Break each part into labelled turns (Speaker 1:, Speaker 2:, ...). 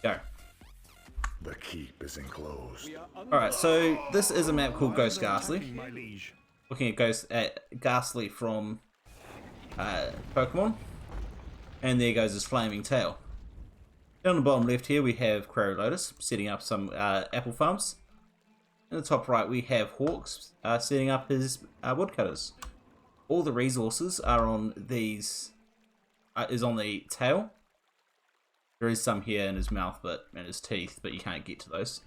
Speaker 1: Go.
Speaker 2: The keep is enclosed.
Speaker 1: Alright, so this is a map called Ghost Ghastly. Looking at Ghastly from Pokemon. And there goes his flaming tail. Down the bottom left here we have Krarilotus setting up some apple farms. In the top right we have Hawks setting up his woodcutters. All the resources are on these, is on the tail. There is some here in his mouth and his teeth, but you can't get to those.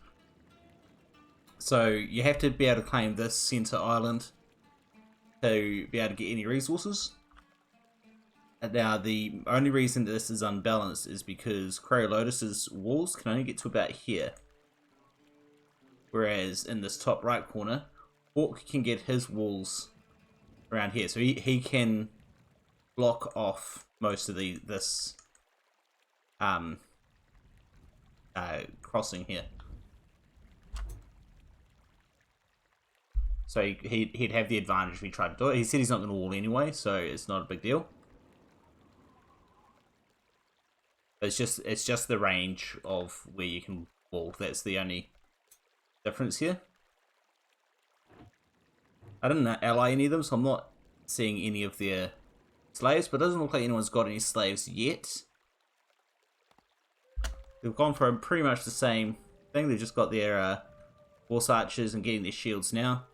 Speaker 1: So you have to be able to claim this center island to be able to get any resources. And now the only reason this is unbalanced is because Krarilotus's walls can only get to about here. Whereas in this top right corner, Hawk can get his walls around here. So he can block off most of this crossing here. So he'd have the advantage if he tried to do it. He said he's not going to wall anyway, so it's not a big deal. It's just the range of where you can wall. That's the only difference here. I didn't ally any of them, so I'm not seeing any of their slaves, but it doesn't look like anyone's got any slaves yet. They've gone for pretty much the same thing. They've just got their horse archers and getting their shields now.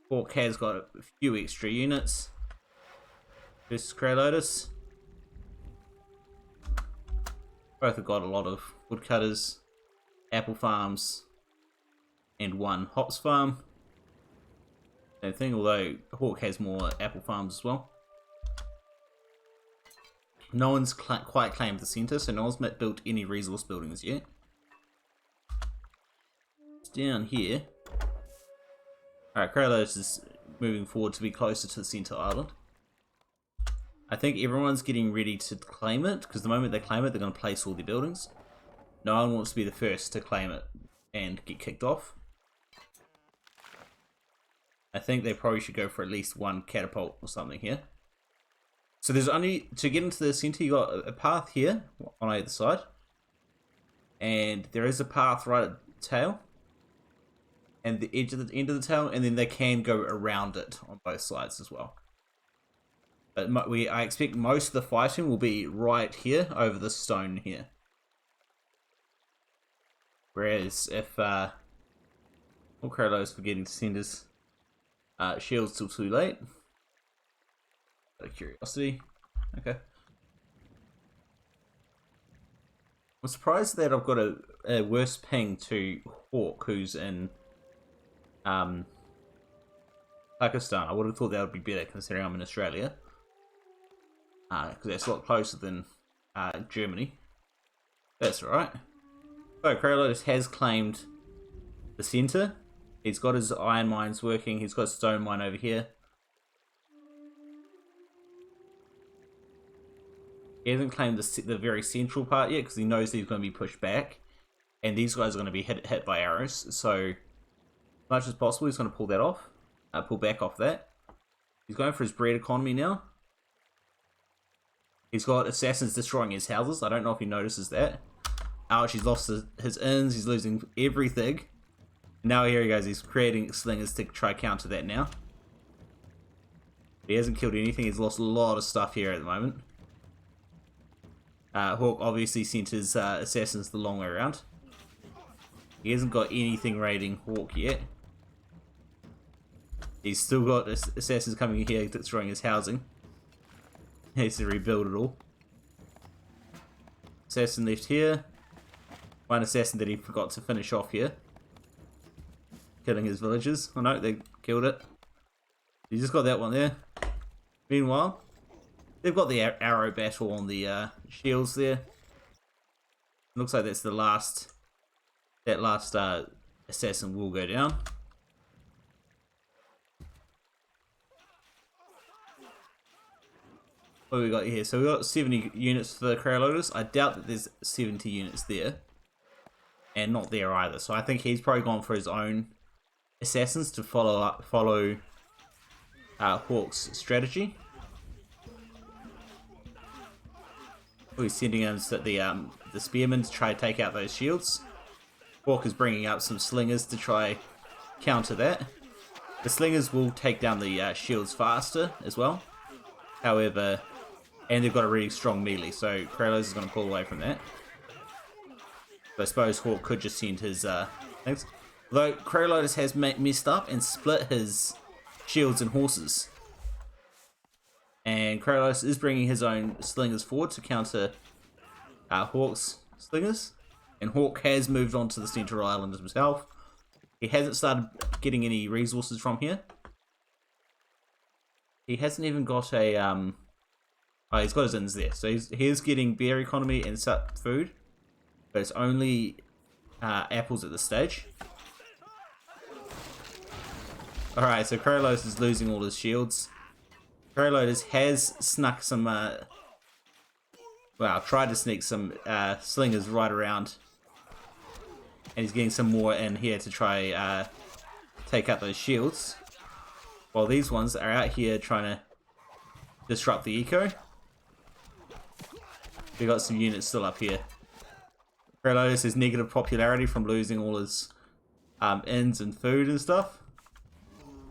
Speaker 1: Hawk has got a few extra units versus Krarilotus. Both have got a lot of woodcutters, apple farms, and one hops farm. Same thing, although Hawk has more apple farms as well. No one's quite claimed the center, so no one's built any resource buildings yet. It's down here. Alright, Krarilotus is moving forward to be closer to the center island. I think everyone's getting ready to claim it, because the moment they claim it, they're going to place all their buildings. No one wants to be the first to claim it and get kicked off. I think they probably should go for at least one catapult or something here. So there's only, to get into the center, you got a path here on either side. And there is a path right at the tail. And the edge of the end of the tail, and then they can go around it on both sides as well. But I expect most of the fighting will be right here, over the stone here. Whereas if, Krarilotus forgetting to send his shields till too late. Out of curiosity. Okay. I'm surprised that I've got a worse ping to Hawk, who's in Pakistan. I would have thought that would be better considering I'm in Australia. Because that's a lot closer than Germany. That's alright. So Krarilotus has claimed the center. He's got his iron mines working. He's got a stone mine over here. He hasn't claimed the very central part yet because he knows he's going to be pushed back. And these guys are going to be hit by arrows. So, as much as possible, he's going to pull that off. Pull back off that. He's going for his bread economy now. He's got assassins destroying his houses. I don't know if he notices that. Ouch, he's lost his inns. He's losing everything. Now here he goes. He's creating slingers to try counter that now. He hasn't killed anything. He's lost a lot of stuff here at the moment. Hawk obviously sent his assassins the long way around. He hasn't got anything raiding Hawk yet. He's still got assassins coming in here destroying his housing. He has to rebuild it all. Assassin left here. One assassin that he forgot to finish off here. Killing his villagers. Oh no, they killed it. You just got that one there. Meanwhile, they've got the arrow battle on the shields there. Looks like that's the last. That last assassin will go down. What do we got here? So we got 70 units for the Krarilotus. I doubt that there's 70 units there. And not there either. So I think he's probably gone for his own assassins to follow Hawk's strategy. He's sending in the spearmen to try to take out those shields. Hawk is bringing up some slingers to try counter that. The slingers will take down the shields faster as well. However, and they've got a really strong melee, so Krarilotus is going to pull away from that. So I suppose Hawk could just send his things. Though Krarilotus has messed up and split his shields and horses. And Krarilotus is bringing his own slingers forward to counter Hawk's slingers. And Hawk has moved on to the central island himself. He hasn't started getting any resources from here. He hasn't even got a oh, he's got his inns there. So he's getting beer economy and food. But it's only apples at this stage. Alright, so Krarilotus is losing all his shields. Krarilotus has snuck some well, tried to sneak some slingers right around. And he's getting some more in here to try take out those shields. While these ones are out here trying to disrupt the eco. We got some units still up here. Krarilotus has negative popularity from losing all his inns and food and stuff.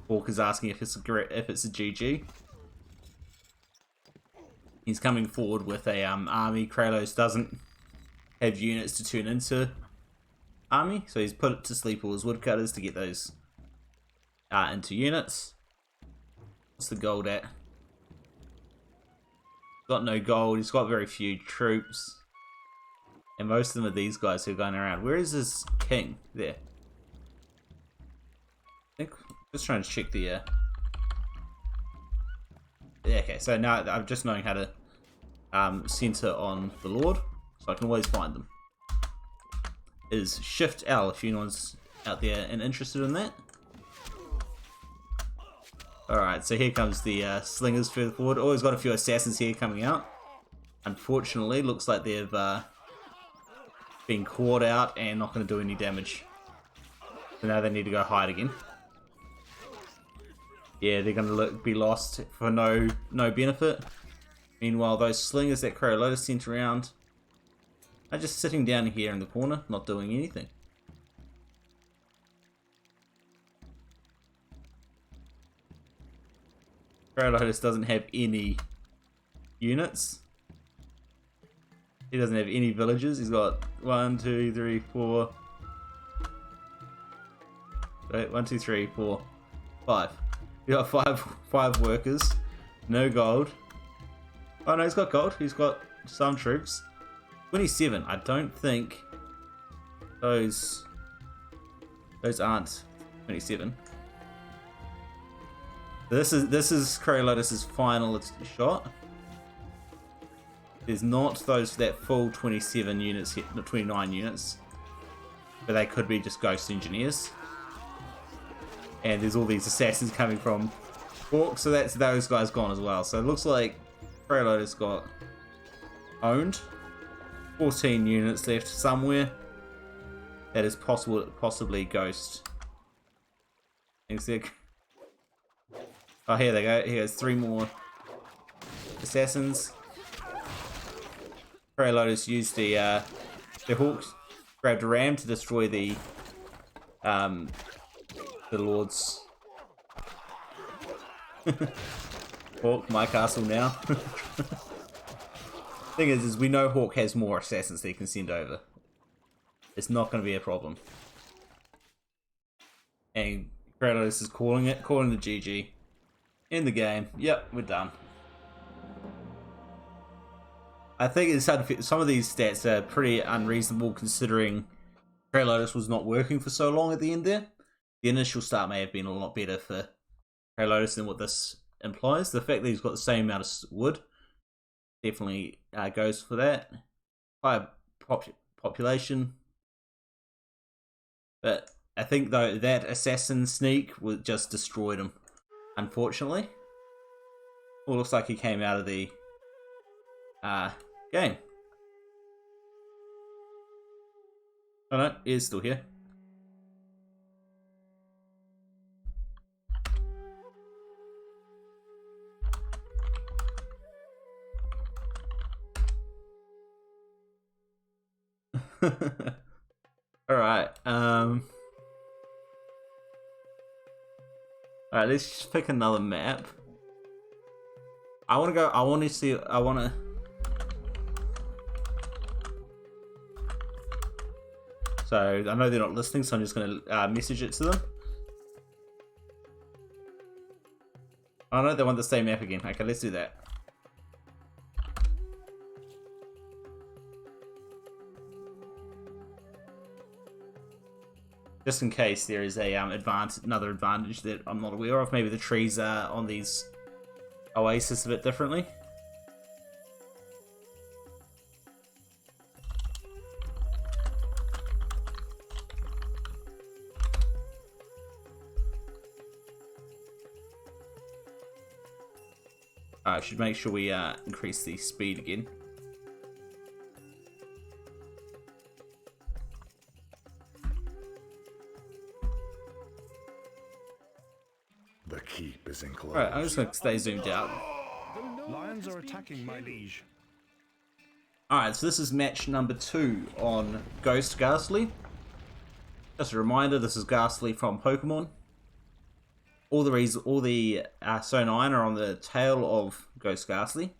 Speaker 1: Hawk is asking if it's a GG. He's coming forward with a army. Krarilotus doesn't have units to turn into army, so he's put it to sleep all his woodcutters to get those into units. What's the gold at? Got no gold. He's got very few troops, and most of them are these guys who are going around. Where is his king? There. I think just trying to check the yeah, okay, so now I'm just knowing how to center on the Lord, so I can always find them. Is Shift L if anyone's out there and interested in that. Alright, so here comes the slingers further forward. Always got a few assassins here coming out. Unfortunately, looks like they've been caught out and not going to do any damage. So now they need to go hide again. Yeah, they're going to be lost for no benefit. Meanwhile, those slingers that Krarilotus sent around are just sitting down here in the corner, not doing anything. Krarilotus doesn't have any units. He doesn't have any villages. He's got 1, 2, 3, 4. Wait, 1, 2, 3, 4, 5. He's got five workers. No gold. Oh no, he's got gold. He's got some troops. 27. I don't think those aren't 27. This is Krarilotus' final shot. There's not that full 27 units here, not 29 units, but they could be just ghost engineers. And there's all these assassins coming from Hawk, so that's those guys gone as well. So it looks like Krarilotus got owned. 14 units left somewhere. That is possibly ghost. Oh, here they go. Here's 3 more assassins. Krarilotus used the hawks, grabbed a ram to destroy the Lord's Hawk, my castle now. Thing is we know Hawk has more assassins that he can send over. It's not going to be a problem. And Krarilotus is calling the GG. In the game. Yep, we're done. I think it's hard to, some of these stats are pretty unreasonable considering Krarilotus was not working for so long at the end there. The initial start may have been a lot better for Krarilotus than what this implies. The fact that he's got the same amount of wood definitely goes for that. Higher population. But I think though that assassin sneak just destroyed him, unfortunately. Well, looks like he came out of the game. Oh no, he is still here. Alright, alright, let's just pick another map. I wanna see, so I know they're not listening, so I'm just gonna message it to them. Oh no, they want the same map again. Okay, let's do that. Just in case there is a another advantage that I'm not aware of. Maybe the trees are on these oasis a bit differently. I should make sure we increase the speed again.
Speaker 2: The keep is enclosed.
Speaker 1: Alright, I'm just going to stay zoomed out.
Speaker 3: Lions are attacking, my liege.
Speaker 1: Alright, so this is match number 2 on Ghastly. Just a reminder, this is Ghastly from Pokemon. All the So 9 are on the tail of Ghastly.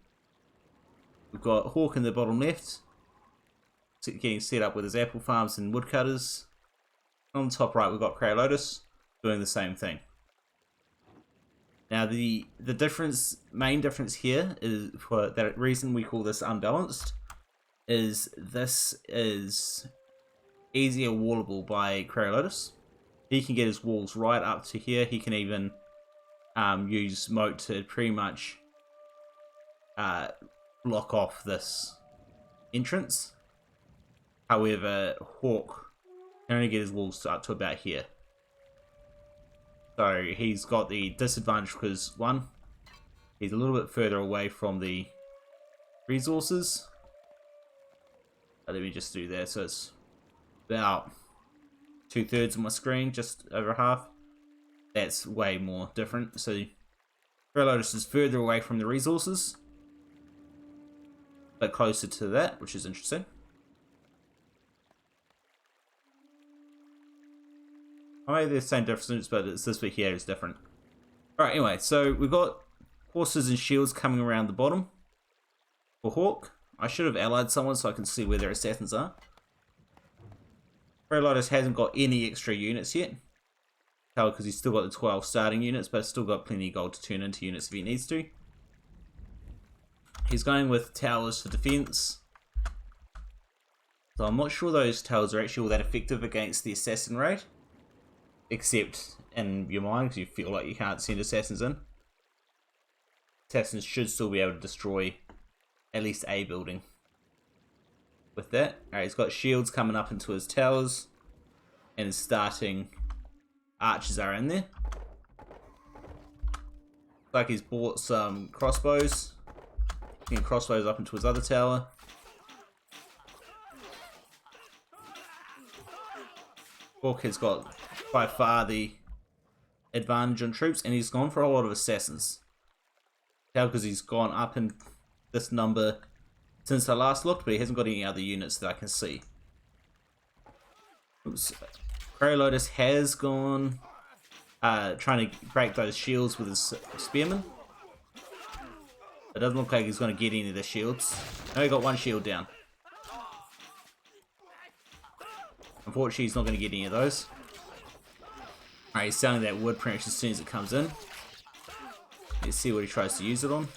Speaker 1: We've got Hawk in the bottom left, getting set up with his apple farms and woodcutters. On the top right, we've got Krarilotus doing the same thing. Now the main difference here is, for that reason we call this unbalanced, is this is easier wallable by Krarilotus. He can get his walls right up to here. He can even use moat to pretty much block off this entrance. However, Hawk can only get his walls up to about here. So he's got the disadvantage because, one, he's a little bit further away from the resources. Let me just do that. So it's about 2/3 of my screen, just over half. That's way more different. So Krarilotus is further away from the resources, but closer to that, which is interesting. Maybe they're the same difference, but it's this bit here is different. Alright, anyway, so we've got horses and shields coming around the bottom for Hawk. I should have allied someone so I can see where their assassins are. Krarilotus hasn't got any extra units yet. Because he's still got the 12 starting units, but still got plenty of gold to turn into units if he needs to. He's going with towers for defense. So I'm not sure those towers are actually all that effective against the assassin raid. Except in your mind, because you feel like you can't send assassins in. Assassins should still be able to destroy at least a building with that. Alright, he's got shields coming up into his towers, and his starting archers are in there. Looks like he's bought some crossbows. Getting crossbows up into his other tower. Hawk has got by far the advantage on troops, and he's gone for a lot of assassins. How? Because he's gone up in this number since I last looked, but he hasn't got any other units that I can see. Oops. Krarilotus has gone trying to break those shields with his spearmen. It doesn't look like he's going to get any of the shields. No, he got one shield down. Unfortunately, he's not going to get any of those. Alright, he's selling that wood pretty much as soon as it comes in. Let's see what he tries to use it on.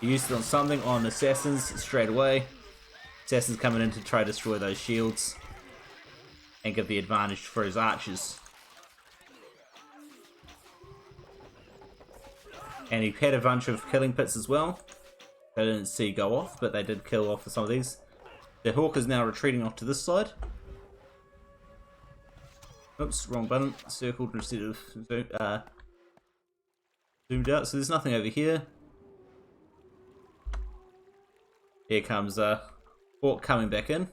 Speaker 1: He used it on something on assassins straight away. Assassins coming in to try to destroy those shields and give the advantage for his archers. And he had a bunch of killing pits as well. I didn't see go off, but they did kill off some of these. The Hawk is now retreating off to this side. Oops, wrong button. Circled instead of zoomed out. So there's nothing over here. Here comes Hawk coming back in.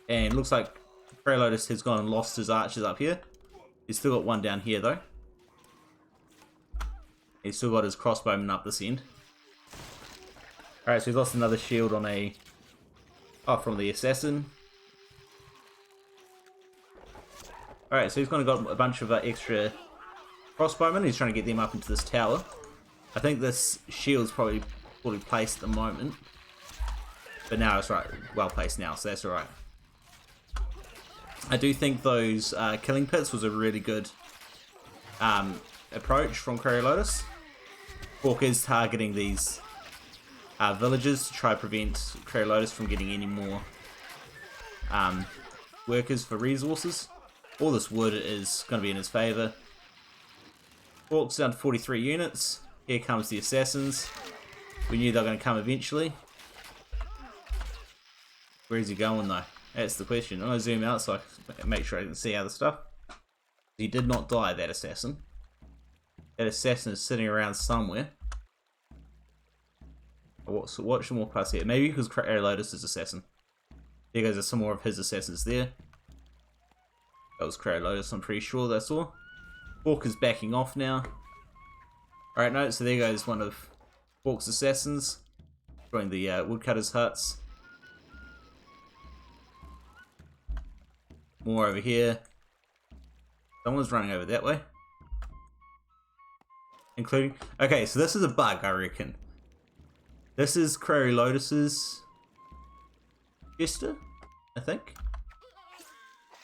Speaker 1: And looks like Krarilotus has gone and lost his archers up here. He's still got one down here though. He's still got his crossbowmen up this end. Alright, so he's lost another shield on a Oh, from the assassin. Alright, so he's gonna got a bunch of extra crossbowmen. He's trying to get them up into this tower. I think this shield's probably fully placed at the moment. But now it's right, well placed now, so that's alright. I do think those killing pits was a really good approach from Krarilotus. Hawk is targeting these villages to try to prevent Krarilotus from getting any more workers for resources. All this wood is going to be in his favour. Hawk's down to 43 units. Here comes the assassins. We knew they were going to come eventually. Where is he going though? That's the question. I'm going to zoom out so I can make sure I can see other stuff. He did not die, that assassin. That assassin is sitting around somewhere. So watch some more past here. Maybe because Krarilotus is assassin. There goes some more of his assassins there. That was Krarilotus, I'm pretty sure that's all. Hawk is backing off now. Alright, no, so there goes one of Hawk's assassins. Destroying the woodcutters' huts. More over here. Someone's running over that way. Including... Okay, so this is a bug, I reckon. This is Krarilotus's Jester, I think.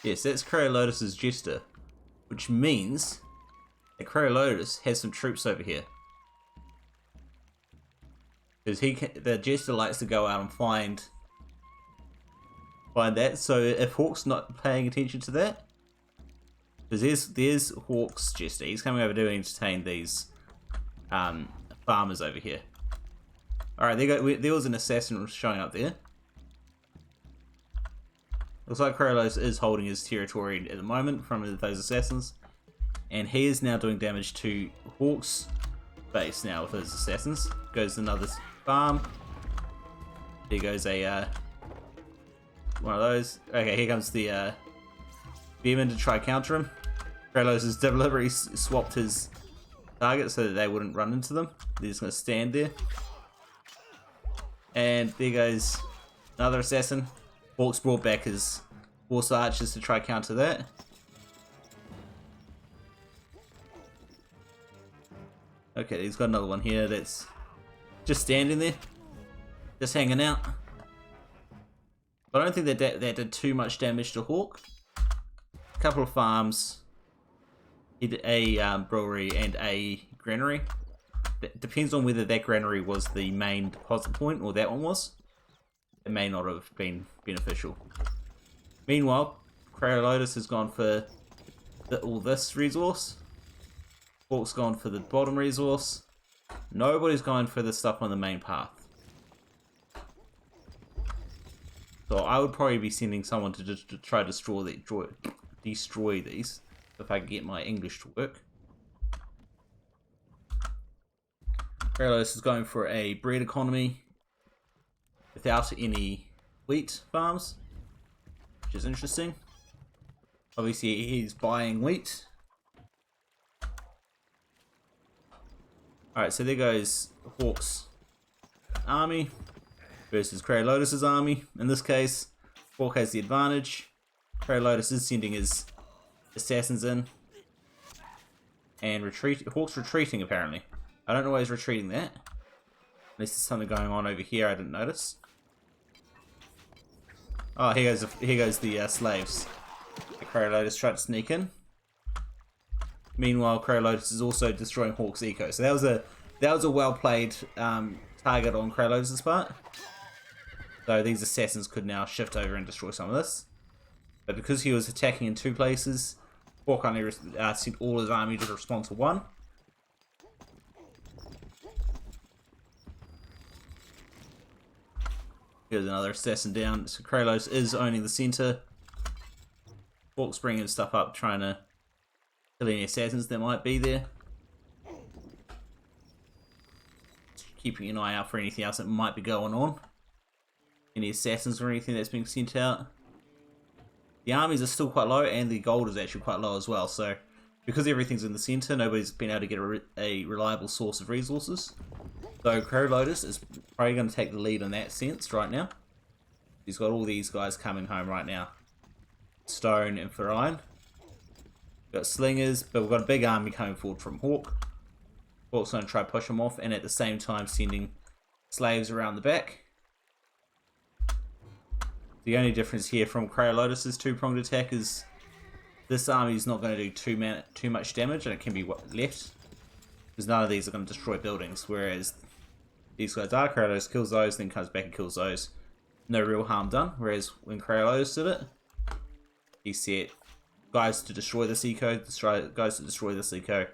Speaker 1: Yes, that's Krarilotus's Jester. Which means that Krarilotus has some troops over here. Because the Jester likes to go out and find that. So if Hawk's not paying attention to that, because there's Hawk's Jester. He's coming over to entertain these farmers over here. Alright, there was an assassin showing up there. Looks like Krarilotus is holding his territory at the moment from those assassins. And he is now doing damage to Hawk's base now with his assassins. Goes another farm. There goes a one of those. Okay, here comes the Beerman to try counter him. Krarilotus has deliberately swapped his target so that they wouldn't run into them. They're just going to stand there. And there goes another assassin. Hawk's brought back his horse archers to try counter that. Okay, he's got another one here that's just standing there. Just hanging out. But I don't think that did too much damage to Hawk. A couple of farms. He did a brewery and a granary. It depends on whether that granary was the main deposit point or that one was. It may not have been beneficial. Meanwhile, Krarilotus has gone for all this resource. Hawk's gone for the bottom resource. Nobody's going for the stuff on the main path. So I would probably be sending someone to just try to destroy these, if I can get my English to work. Krarilotus is going for a bread economy without any wheat farms, which is interesting. Obviously he's buying wheat. Alright, so there goes Hawk's army versus Krarilotus' army. In this case, Hawk has the advantage. Krarilotus is sending his assassins in. And Hawk's retreating apparently. I don't know why he's retreating that. Unless there's something going on over here I didn't notice. Oh, here goes the slaves. Krarilotus tried to sneak in. Meanwhile, Krarilotus is also destroying Hawk's eco. So that was a well played target on Krarilotus' part. So these assassins could now shift over and destroy some of this. But because he was attacking in two places, Hawk only sent all his army to respond to one. Here's another assassin down. So Krarilotus is owning the center. Hawk's bringing stuff up, trying to kill any assassins that might be there. Keeping an eye out for anything else that might be going on. Any assassins or anything that's being sent out. The armies are still quite low, and the gold is actually quite low as well. So, because everything's in the center, nobody's been able to get a reliable source of resources. So Krarilotus is probably going to take the lead in that sense right now. He's got all these guys coming home right now. Stone and for iron. Got slingers, but we've got a big army coming forward from Hawk. Hawk's going to try to push them off, and at the same time sending slaves around the back. The only difference here from Krarilotus' two-pronged attack is this army is not going to do too much damage, and it can be left. Because none of these are going to destroy buildings, whereas these guys are. Krarilotus kills those, then comes back and kills those. No real harm done, whereas when Krarilotus did it, he said guys to destroy this eco, guys to destroy this eco.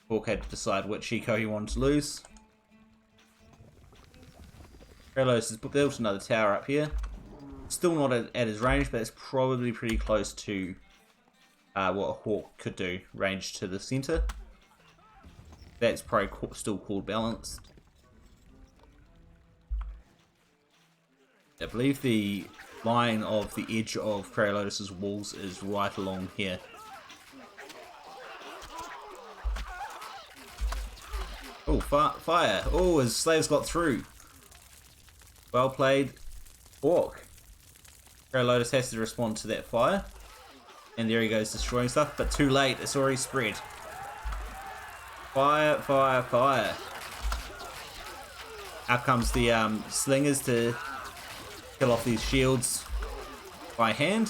Speaker 1: Hawk had to decide which eco he wanted to lose. Krarilotus has built another tower up here. Still not at his range, but it's probably pretty close to what a Hawk could do, range to the center. That's probably still called balanced. I believe the line of the edge of Krarilotus' walls is right along here. Oh, fire! Oh, his slaves got through. Well played, Hawk. Krarilotus has to respond to that fire. And there he goes, destroying stuff, but too late, it's already spread. Fire, fire, fire. Out comes the slingers to kill off these shields by hand.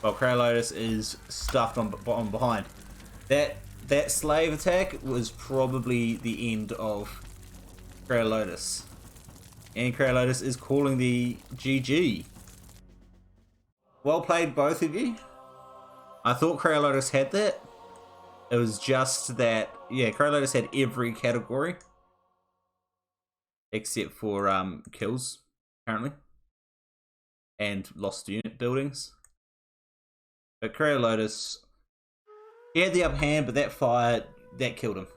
Speaker 1: While Krarilotus is stuffed on behind. That slave attack was probably the end of Krarilotus. And Krarilotus is calling the GG. Well played, both of you. I thought Krarilotus had that. It was just that, yeah, Krarilotus had every category. Except for kills, apparently. And lost unit buildings. But Krarilotus, he had the upper hand, but that fire, that killed him.